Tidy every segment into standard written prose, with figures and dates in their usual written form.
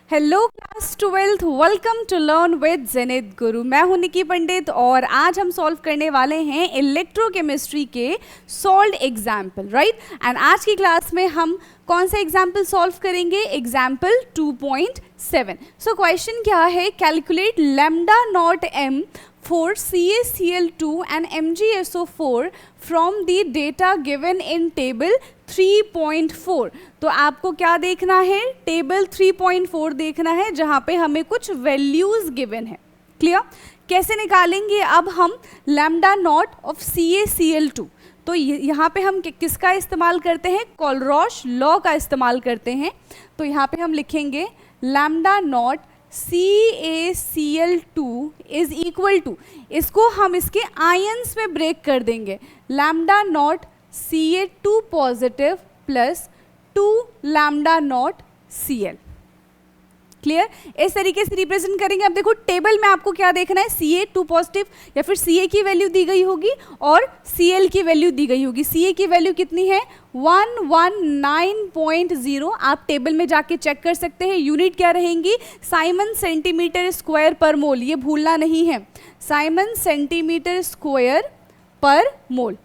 Hello class 12th, welcome to learn with zenith Guru. मैं हूं निकी पंडित और आज हम सॉल्व करने वाले हैं इलेक्ट्रोकेमिस्ट्री के सॉल्व्ड एग्जाम्पल, राइट। एंड आज की क्लास में हम कौन सा एग्जाम्पल सॉल्व करेंगे? एग्जाम्पल 2.7। सो क्वेश्चन क्या है? Calculate lambda nought M for CaCl2 and MgSO4 from the data given in table 3.4। तो आपको क्या देखना है? टेबल 3.4 देखना है जहाँ पे हमें कुछ वैल्यूज गिवन है। क्लियर? कैसे निकालेंगे अब हम लैम्डा नॉट ऑफ CaCl2? तो यहाँ पे हम किसका इस्तेमाल करते हैं? कोलरॉश लॉ का इस्तेमाल करते हैं। तो यहाँ पे हम लिखेंगे lambda nought CaCl2 is equal to, इसको हम इसके आयंस में ब्रेक कर देंगे, lambda nought Ca2 positive plus 2 lambda nought Cl। Clear? इस तरीके से रिप्रेजेंट करेंगे। अब देखो टेबल में आपको क्या देखना है? Ca2 पॉजिटिव या फिर Ca की वैल्यू दी गई होगी और Cl की वैल्यू दी गई होगी। Ca की वैल्यू कितनी है? 119.0। आप टेबल में जाके चेक कर सकते हैं। यूनिट क्या रहेंगी? साइमन सेंटीमीटर स्क्वायर पर मोल, ये भूलना नहीं है, साइमन सेंटीमीटर स्क्वायर पर मोल।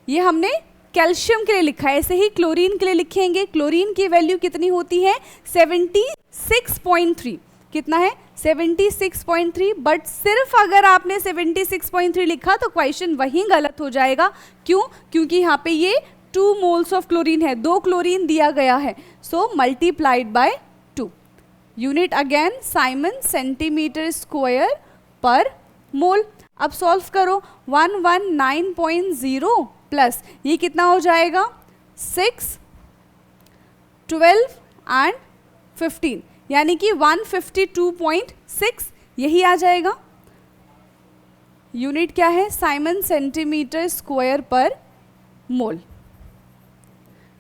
ये हमने कैल्शियम के लिए लिखा है, ऐसे ही क्लोरीन के लिए लिखेंगे। क्लोरीन की वैल्यू कितनी होती है? 76.3। कितना है? 76.3। बट सिर्फ अगर आपने 76.3 लिखा तो क्वेश्चन वहीं गलत हो जाएगा। क्यों? क्योंकि यहाँ पे ये 2 मोल्स ऑफ क्लोरीन है, 2 क्लोरीन दिया गया है। So multiplied by 2। Unit again siemens centimetre square पर मोल। अब सॉल्व करो। 119.0 प्लस ये कितना हो जाएगा? 6, 12 एंड 15, यानी कि 152.6 यही आ जाएगा। यूनिट क्या है? साइमन सेंटीमीटर स्क्वायर पर मोल।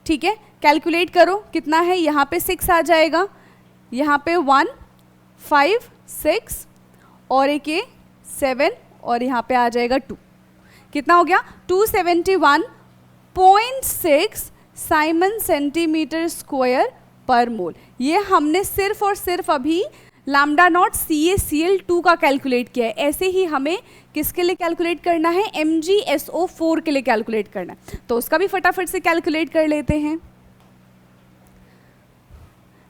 ठीक है, कैलकुलेट करो कितना है। यहाँ पे 6 आ जाएगा, यहाँ पे 1, 5, 6 और एक 7 और यहाँ पे आ जाएगा 2। कितना हो गया? 271.6 साइमन सेंटीमीटर स्क्वायर पर मोल। ये हमने सिर्फ और सिर्फ अभी लैम्डा नॉट CaCl2 का कैलकुलेट किया है। ऐसे ही हमें किसके लिए कैलकुलेट करना है? MgSO4 के लिए कैलकुलेट करना है। तो उसका भी फटाफट से कैलकुलेट कर लेते हैं।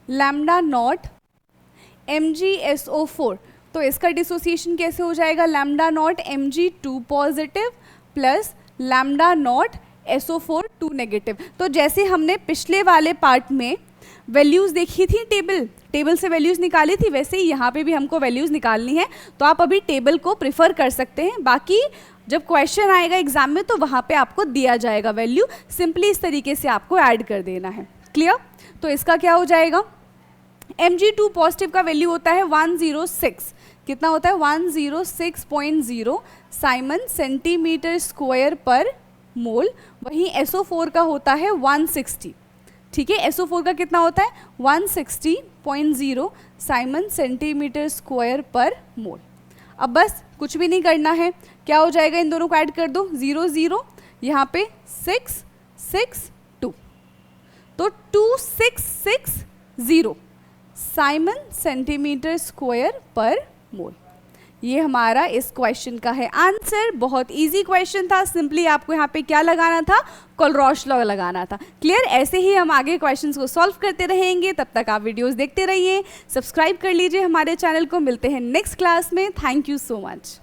लैम्डा नॉट MgSO4, तो इसका डिसोसिएशन कैसे हो जाएगा? Lambda naught Mg2 positive plus lambda naught SO4 2 negative. तो जैसे हमने पिछले वाले पार्ट में वैल्यूज़ देखी थी, टेबल से वैल्यूज़ निकाली थी, वैसे ही यहाँ पे भी हमको वैल्यूज़ निकालनी है। तो आप अभी टेबल को प्रेफर कर सकते हैं, बाकी जब क्वेश्चन आएगा एग्जाम में तो वहाँ पे आपको दिया जाएगा वैल्यू, सिंपली इस तरीके से आपको ऐड कर देना है। क्लियर? तो इसका क्या हो जाएगा? Mg2 पॉजिटिव का वैल्यू होता है 106। कितना होता है? 106.0 साइमन सेंटीमीटर स्क्वायर पर मोल। वहीं SO4 का होता है 160। ठीक है, SO4 का कितना होता है? 160.0 साइमन सेंटीमीटर स्क्वायर पर मोल। अब बस कुछ भी नहीं करना है, क्या हो जाएगा? इन दोनों को ऐड कर दो, 0 0, यहाँ पे 6 6 2, तो 2660 साइमन सेंटीमीटर स्क्वायर पर मोल। ये हमारा इस क्वेश्चन का है आंसर। बहुत इजी क्वेश्चन था, सिंपली आपको यहाँ पे क्या लगाना था? कोलरॉश लॉ लगाना था। क्लियर? ऐसे ही हम आगे क्वेश्चंस को सॉल्व करते रहेंगे। तब तक आप वीडियोस देखते रहिए, सब्सक्राइब कर लीजिए हमारे चैनल को। मिलते हैं नेक्स्ट क्लास में। Thank you so much.